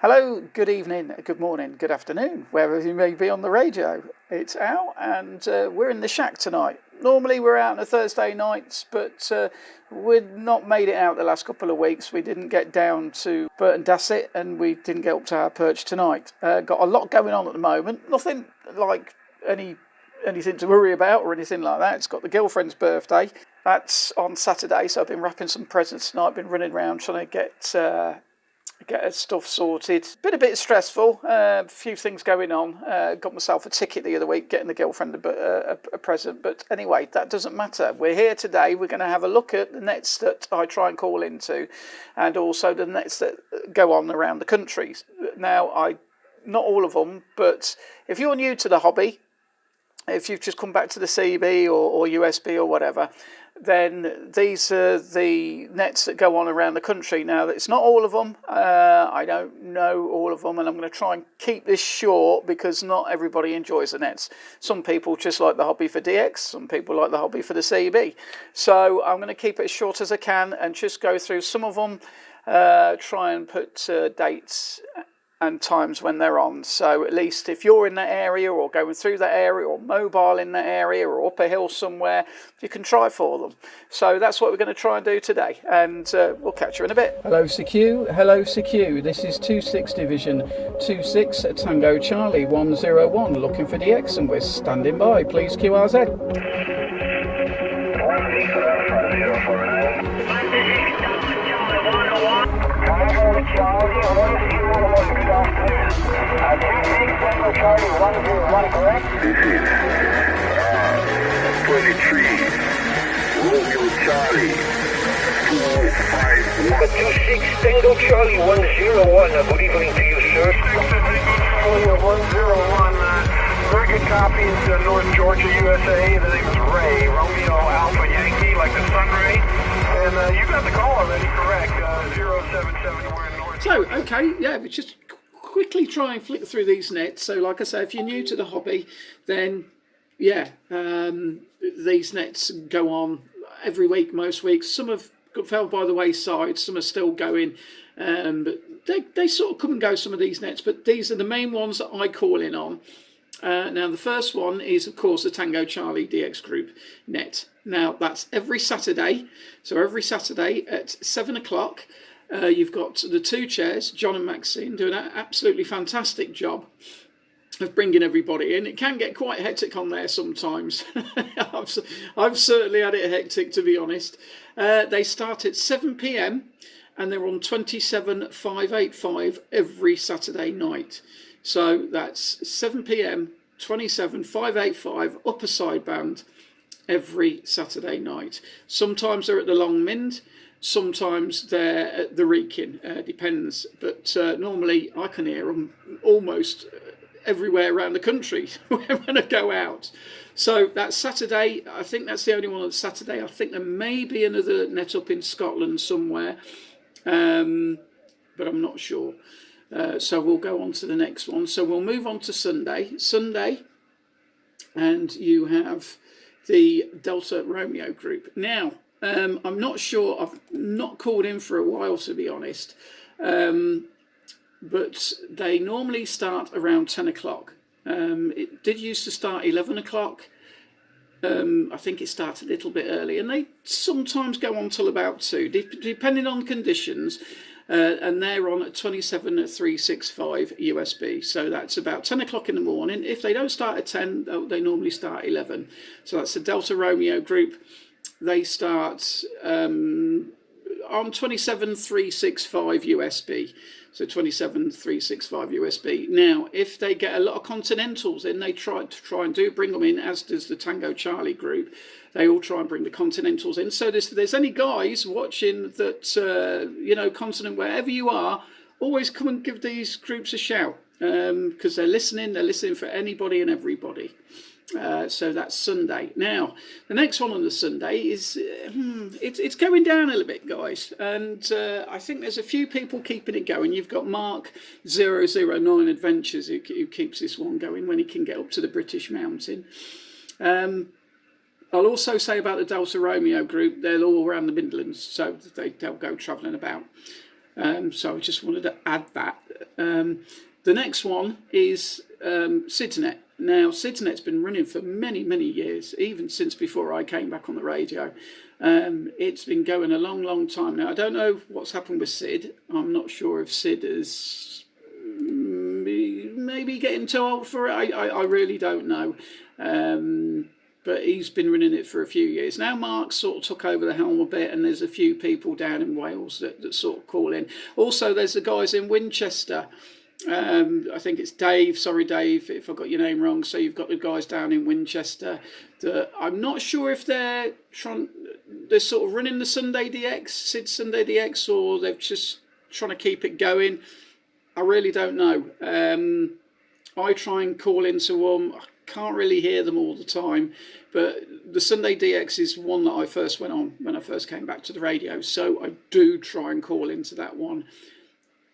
Hello, good evening, good morning, good afternoon, wherever you may be on the radio. It's Al, and we're in the shack tonight. Normally we're out on a Thursday night, but we've not made it out the last couple of weeks. We didn't get down to Burton Dasset, and we didn't get up to our perch tonight. Got a lot going on at the moment. Nothing like anything to worry about or anything like that. It's got the girlfriend's birthday. That's on Saturday, so I've been wrapping some presents tonight. Been running around trying to get her stuff sorted. Been a bit stressful, a few things going on. Got myself a ticket the other week, getting the girlfriend a present, but anyway, that doesn't matter. We're here today. We're going to have a look at the nets that I try and call into, and also the nets that go on around the country. Now, not all of them, but if you're new to the hobby, if you've just come back to the CB or USB or whatever, then these are the nets that go on around the country. Now, it's not all of them. I don't know all of them, and I'm going to try and keep this short because not everybody enjoys the nets. Some people just like the hobby for DX. Some people like the hobby for the CB. So I'm going to keep it as short as I can and just go through some of them, try and put dates and times when they're on, so at least if you're in that area or going through that area or mobile in that area or up a hill somewhere, you can try for them. So that's what we're going to try and do today, and we'll catch you in a bit. Hello CQ, this is 26 Division 26 Tango Charlie 101 looking for DX, and we're standing by. Please QRZ. Charlie 101, good afternoon. 26 Tango Charlie 101, correct? This is 23 Romeo Charlie 251. 26 Tango Charlie 101, good evening to you, sir. 26 101, very good copy. It's North Georgia, USA. The name is Ray, Romeo Alpha Yankee, like the sun ray. And you got the call already, correct? 077, we're in North. So, okay, yeah, we just quickly try and flick through these nets. So, like I say, if you're new to the hobby, then, yeah, these nets go on every week, most weeks. Some have fell by the wayside, some are still going, but they sort of come and go, some of these nets, but these are the main ones that I call in on. Now, the first one is, of course, the Tango Charlie DX group net. Now, that's every Saturday. So every Saturday at 7 o'clock, you've got the two chairs, John and Maxine, doing an absolutely fantastic job of bringing everybody in. It can get quite hectic on there sometimes. I've certainly had it hectic, to be honest. They start at 7 p.m. and they're on 27585 every Saturday night. So that's 7 p.m, 27585, upper sideband, every Saturday night. Sometimes they're at the Long Mind, sometimes they're at the Wrekin, depends. But normally I can hear them almost everywhere around the country when I go out. So that's Saturday. I think that's the only one on Saturday. I think there may be another net up in Scotland somewhere, but I'm not sure. So we'll go on to the next one. So we'll move on to Sunday, and you have the Delta Romeo group. Now, I'm not sure, I've not called in for a while, to be honest, but they normally start around 10 o'clock. It did used to start 11 o'clock. I think it started a little bit early, and they sometimes go on till about 2, depending on conditions. And they're on at 27365 USB, so that's about 10 o'clock in the morning. If they don't start at 10, they normally start at 11. So that's the Delta Romeo group. They start on 27365 USB, so 27365 USB. Now, if they get a lot of Continentals in, they try and bring them in, as does the Tango Charlie group. They all try and bring the Continentals in. So if there's any guys watching that, Continent, wherever you are, always come and give these groups a shout, because they're listening for anybody and everybody. So that's Sunday. Now, the next one on the Sunday is, it's going down a little bit, guys. And I think there's a few people keeping it going. You've got Mark 009 Adventures who keeps this one going when he can get up to the British Mountain. I'll also say about the Delta Romeo group, they're all around the Midlands, so they'll go travelling about. So I just wanted to add that. The next one is SIDS Net. Now, SIDS Net's been running for many, many years, even since before I came back on the radio. It's been going a long, long time now. I don't know what's happened with Sid. I'm not sure if Sid is maybe getting too old for it. I really don't know. But he's been running it for a few years. Now Mark sort of took over the helm a bit, and there's a few people down in Wales that sort of call in. Also, there's the guys in Winchester. I think it's Dave. Sorry, Dave, if I got your name wrong. So you've got the guys down in Winchester. I'm not sure if they're sort of running the Sunday DX, Sid Sunday DX, or they're just trying to keep it going. I really don't know. I try and call into them. I can't really hear them all the time, but the Sunday DX is one that I first went on when I first came back to the radio. So I do try and call into that one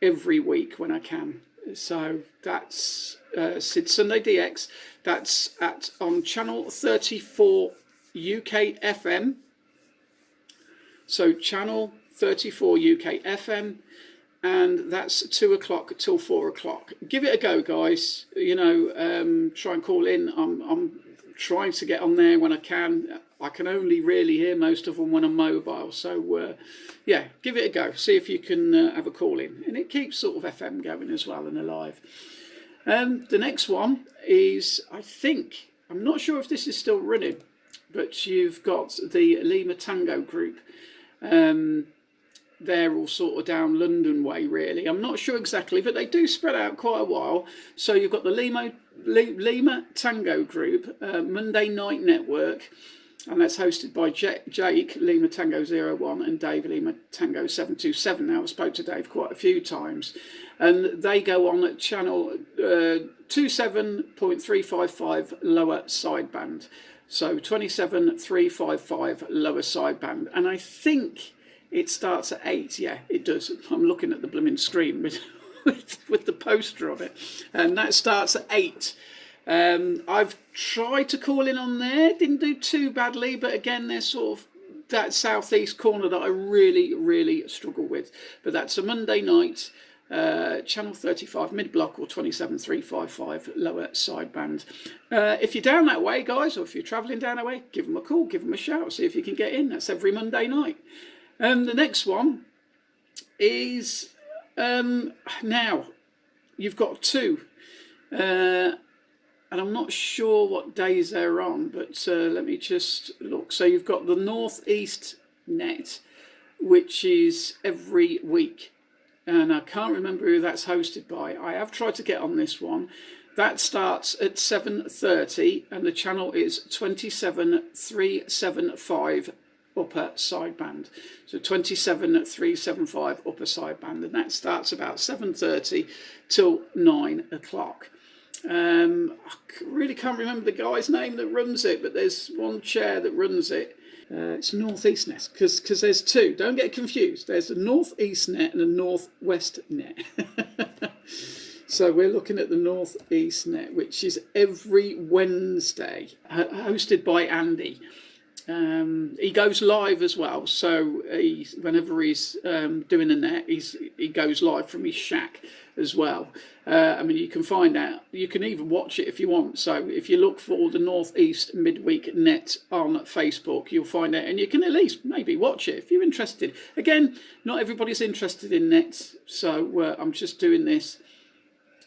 every week when I can. So that's Sid Sunday DX. That's on channel 34 UK FM. So channel 34 UK FM, and that's 2 o'clock till 4 o'clock. Give it a go, guys. You know, try and call in. I'm trying to get on there when I can. I can only really hear most of them when I'm mobile. So, yeah, give it a go. See if you can have a call in. And it keeps sort of FM going as well and alive. The next one is, I'm not sure if this is still running, but you've got the Lima Tango group. They're all sort of down London way, really. I'm not sure exactly, but they do spread out quite a while. So you've got the Lima Tango group, Monday Night Network, and that's hosted by Jake, Lima Tango 01, and Dave, Lima Tango 727. Now, I spoke to Dave quite a few times, and they go on at channel 27.355 lower sideband. So 27.355 lower sideband. And I think it starts at 8. Yeah, it does. I'm looking at the blooming screen with the poster on it. And that starts at 8. I've tried to call in on there, didn't do too badly, but again, they're sort of that southeast corner that I really, really struggle with. But that's a Monday night, channel 35 mid-block or 27.355 lower sideband. If you're down that way, guys, or if you're travelling down that way, give them a call, give them a shout, see if you can get in. That's every Monday night. The next one is, now, you've got two. And I'm not sure what days they're on, but let me just look. So you've got the Northeast Net, which is every week. And I can't remember who that's hosted by. I have tried to get on this one. That starts at 7:30, and the channel is 27.375 upper sideband. So 27.375 upper sideband, and that starts about 7:30 till 9 o'clock. I really can't remember the guy's name that runs it, but there's one chair that runs it. It's Northeast Net, because there's two. Don't get confused. There's a Northeast Net and a Northwest Net. So we're looking at the Northeast Net, which is every Wednesday, hosted by Andy. He goes live as well, so whenever he's doing a net, he goes live from his shack as well. I mean, you can find out, you can even watch it if you want. So if you look for the Northeast Midweek Net on Facebook, you'll find it, and you can at least maybe watch it if you're interested. Again, not everybody's interested in nets, so I'm just doing this,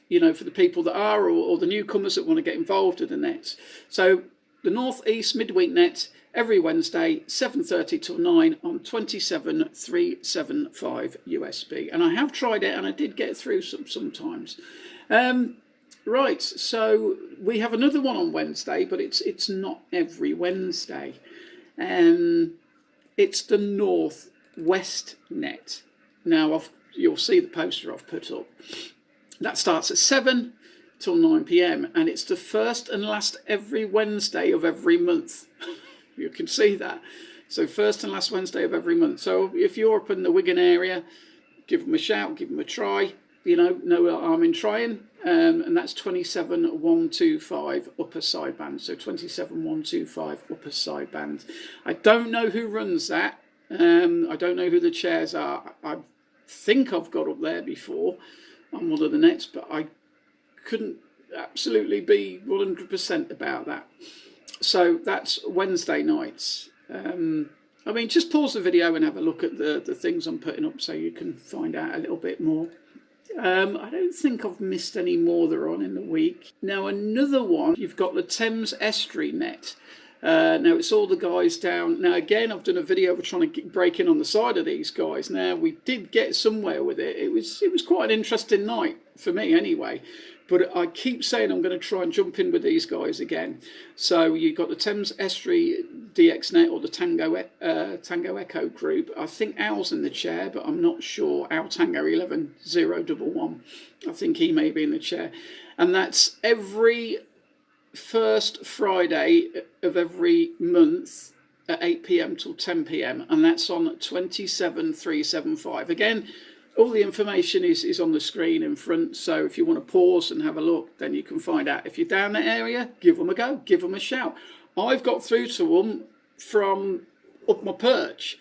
you know, for the people that are, or the newcomers that want to get involved in the nets. So the Northeast Midweek Net, every Wednesday, 7:30 till 9 on 27.375 USB. And I have tried it, and I did get through sometimes. Right, so we have another one on Wednesday, but it's not every Wednesday. It's the Northwest Net. Now, you'll see the poster I've put up. That starts at 7 till 9 p.m, and it's the first and last every Wednesday of every month. You can see that. So first and last Wednesday of every month. So if you're up in the Wigan area, give them a shout, give them a try. You know, no harm in trying. And that's 27.125 upper sideband. So 27.125 upper sideband. I don't know who runs that. I don't know who the chairs are. I think I've got up there before on one of the nets, but I couldn't absolutely be 100% about that. So that's Wednesday nights. I mean, just pause the video and have a look at the things I'm putting up so you can find out a little bit more. I don't think I've missed any more that are on in the week. Now, another one, you've got the Thames Net. Now, it's all the guys down. Now, again, I've done a video of trying to break in on the side of these guys. Now, we did get somewhere with it. It was quite an interesting night, for me anyway. But I keep saying I'm going to try and jump in with these guys again. So you've got the Thames DX Net or the Tango Echo group. I think Al's in the chair, but I'm not sure. Al Tango 11011. I think he may be in the chair. And that's every first Friday of every month at 8 p.m. till 10 p.m. And that's on 27375. Again, all the information is on the screen in front, so if you want to pause and have a look, then you can find out. If you're down that area, give them a go, give them a shout. I've got through to them from up my perch.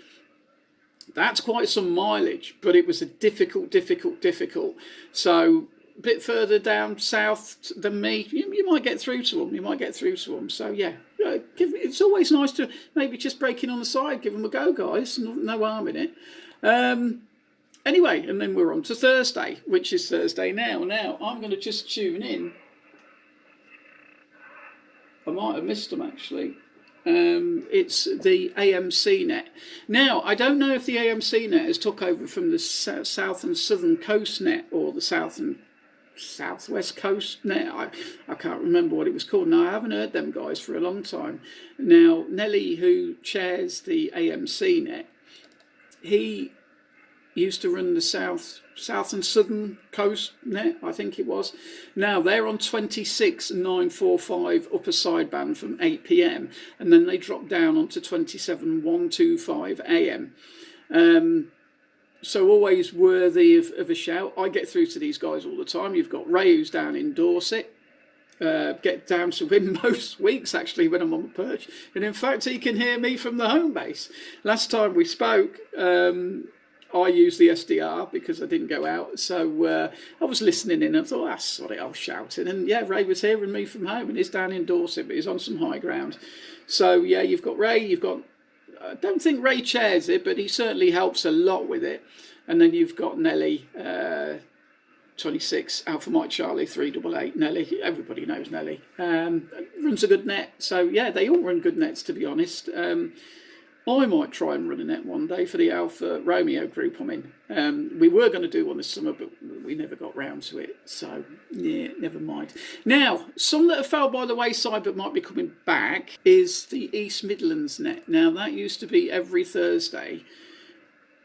That's quite some mileage, but it was a difficult. So a bit further down south than me, you might get through to them. So yeah, it's always nice to maybe just break in on the side, give them a go, guys. No harm in it. Anyway, and then we're on to Thursday, which is Thursday now. Now, I'm going to just tune in. I might have missed them, actually. It's the AMC Net. Now, I don't know if the AMC Net has took over from the South and Southern Coast Net or the South and Southwest Coast Net. I can't remember what it was called. Now, I haven't heard them guys for a long time. Now, Nelly, who chairs the AMC Net, he used to run the South and Southern Coast Net, I think it was. Now they're on 26945 upper sideband from 8 p.m. and then they drop down onto 27125 a.m. So always worthy of a shout. I get through to these guys all the time. You've got Ray, who's down in Dorset. Get down to him most weeks actually when I'm on the perch, and in fact he can hear me from the home base. Last time we spoke, I used the SDR because I didn't go out, so I was listening in and I thought, sorry, I was shouting. And yeah, Ray was hearing me from home, and he's down in Dorset, but he's on some high ground. So yeah, you've got Ray, I don't think Ray chairs it, but he certainly helps a lot with it. And then you've got Nelly, 26 Alpha Mike Charlie 388. Nelly, everybody knows Nelly. Runs a good net. So yeah, they all run good nets, to be honest. I might try and run a net one day for the Alpha Romeo group I'm in. We were going to do one this summer, but we never got round to it. So, yeah, never mind. Now, some that have fell by the wayside but might be coming back is the East Midlands Net. Now, that used to be every Thursday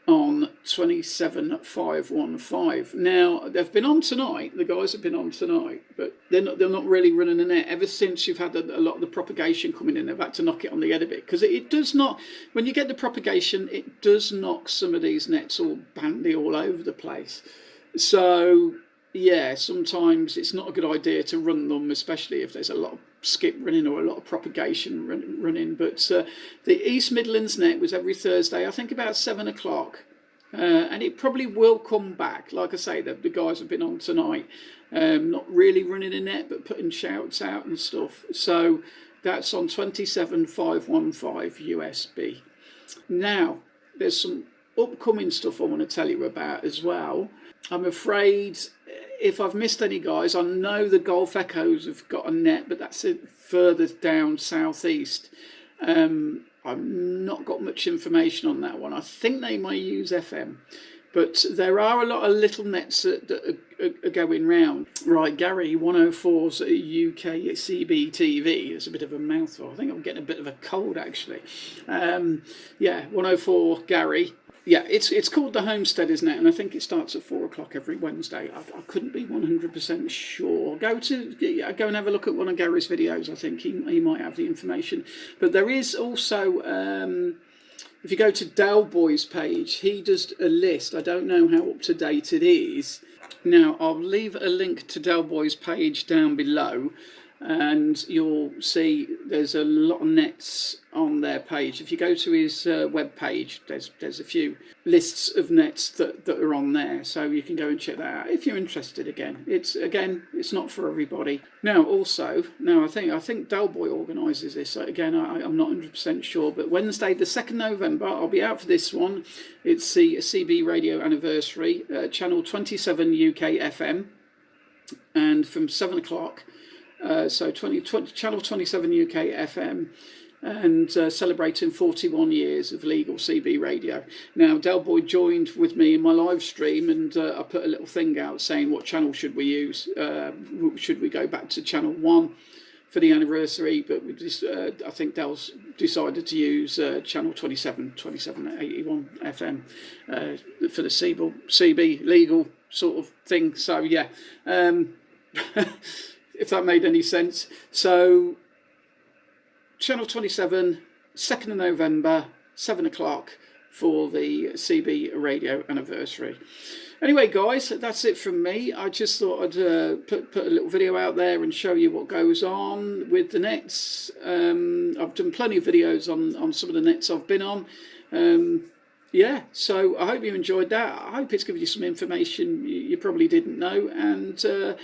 on 27515. Now, they've been on tonight. The guys have been on tonight, but they're not really running a net. Ever since you've had a lot of the propagation coming in, they've had to knock it on the head a bit, because it does not, when you get the propagation, it does knock some of these nets all bandy all over the place. So yeah, sometimes it's not a good idea to run them, especially if there's a lot of skip running or a lot of propagation running. But the East Midlands Net was every Thursday, I think about 7 o'clock. And it probably will come back. Like I say, the guys have been on tonight, not really running a net, but putting shouts out and stuff. So that's on 27515 USB. Now, there's some upcoming stuff I want to tell you about as well. I'm afraid if I've missed any guys, I know the Golf Echoes have got a net, but that's further down southeast. I've not got much information on that one. I think they may use FM, but there are a lot of little nets that are going round. Right, Gary 104's UKCBTV. It's a bit of a mouthful. I think I'm getting a bit of a cold actually. Yeah, 104 Gary. Yeah, it's called the Homestead, isn't it? And I think it starts at 4 o'clock every Wednesday. I couldn't be 100% sure. Go and have a look at one of Gary's videos. I think he might have the information. But there is also, if you go to Dell Boys page, he does a list. I don't know how up to date it is. Now, I'll leave a link to Dell Boys page down below. and you'll see there's a lot of nets on their page. If you go to his web page, there's a few lists of nets that are on there, so you can go and check that out if you're interested. It's not for everybody. Now I think Dell Boy organises this. So again, I'm not 100% sure, but Wednesday the 2nd November I'll be out for this one. It's the CB radio anniversary, channel 27 UK FM, and from 7 o'clock. So channel 27 UK FM, and celebrating 41 years of legal CB radio. Now, Dell Boy joined with me in my live stream, and I put a little thing out saying what channel should we use. Should we go back to channel 1 for the anniversary? But we just, I think Dell's decided to use channel 2781 FM for the CB legal sort of thing. So yeah. If that made any sense. So, channel 27, 2nd of November, 7 o'clock for the CB radio anniversary. Anyway, guys, that's it from me. I just thought I'd put a little video out there and show you what goes on with the nets. I've done plenty of videos on some of the nets I've been on. Yeah, so I hope you enjoyed that. I hope it's given you some information you probably didn't know, and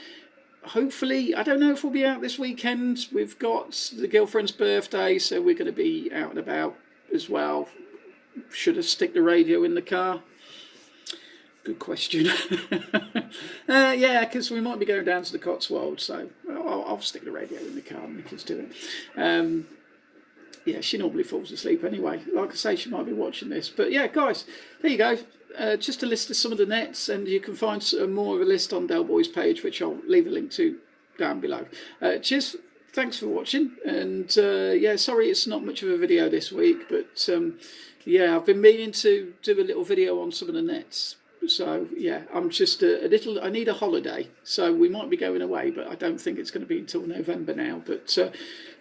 hopefully, I don't know if we'll be out this weekend. We've got the girlfriend's birthday, so we're going to be out and about as well. Should I stick the radio in the car? Good question. Yeah, because we might be going down to the Cotswolds, so I'll stick the radio in the car and we can do it. Yeah, she normally falls asleep anyway. Like I say, she might be watching this. But yeah, guys, there you go. Just a list of some of the nets, and you can find more of a list on Dell Boys page, which I'll leave a link to down below. Cheers, thanks for watching, and yeah, sorry it's not much of a video this week, but yeah, I've been meaning to do a little video on some of the nets. So yeah, I'm just I need a holiday, so we might be going away, but I don't think it's going to be until November now. But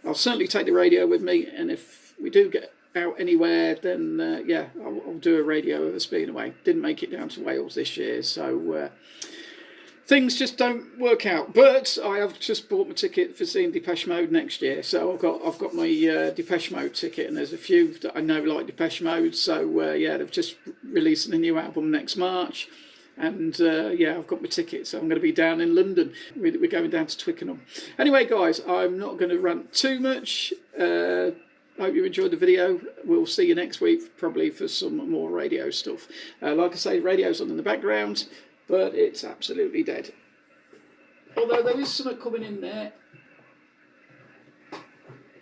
I'll certainly take the radio with me, and if we do get out anywhere, then yeah, I'll do a radio of us being away. Didn't make it down to Wales this year, so things just don't work out. But I have just bought my ticket for seeing Depeche Mode next year, so I've got my Depeche Mode ticket, and there's a few that I know like Depeche Mode, so yeah, they've just releasing a new album next March, and yeah, I've got my ticket, so I'm going to be down in London. We're going down to Twickenham. Anyway, guys, I'm not going to rant too much. Hope you enjoyed the video. We'll see you next week, probably for some more radio stuff. Like I say, radio's on in the background, but it's absolutely dead. Although there is something coming in there.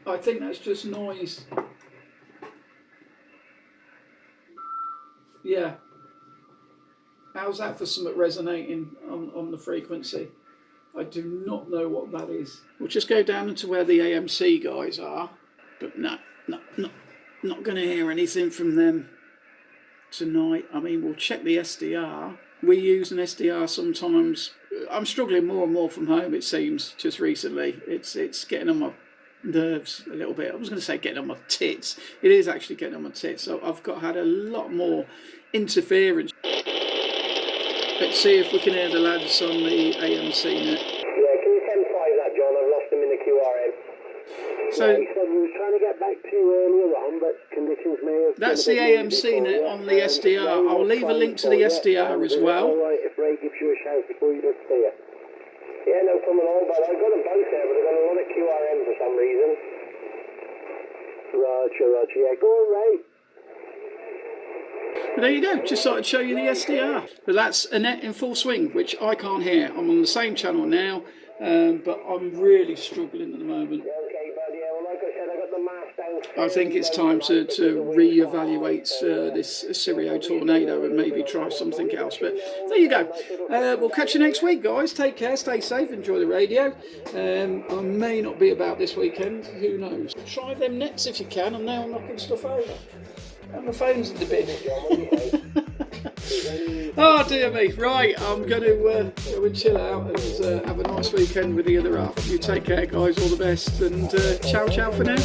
I think that's just noise. Yeah. How's that for something resonating on the frequency? I do not know what that is. We'll just go down into where the AMC guys are. But no, not going to hear anything from them tonight. I mean, we'll check the SDR. We use an SDR sometimes. I'm struggling more and more from home, it seems, just recently. It's getting on my nerves a little bit. I was going to say getting on my tits. It is actually getting on my tits. So I've had a lot more interference. Let's see if we can hear the lads on the AMC Net. Yeah, can you 10-5 that, John? I've lost him in the QRM. So yeah, he said we were trying to get back to you earlier on, but conditions may have... That's the AMC Net on the SDR. I'll leave a link to the SDR as well. All right, if Ray gives you a shout before you disappear. Yeah, no problem at all, but I've got them both there, but I've got a lot of QRM for some reason. Roger, yeah. Go on, Ray. But there you go, just thought I'd show you the SDR. But that's a net in full swing, which I can't hear. I'm on the same channel now, but I'm really struggling at the moment. I think it's time to re-evaluate this Syrio tornado and maybe try something else. But there you go. We'll catch you next week, guys. Take care, stay safe, enjoy the radio. I may not be about this weekend, who knows. Try them nets if you can. I'm now knocking stuff over. And my phone's in the bin. Oh dear me. Right, I'm going to go and chill out and have a nice weekend with the other half. You take care, guys. All the best, and ciao for now.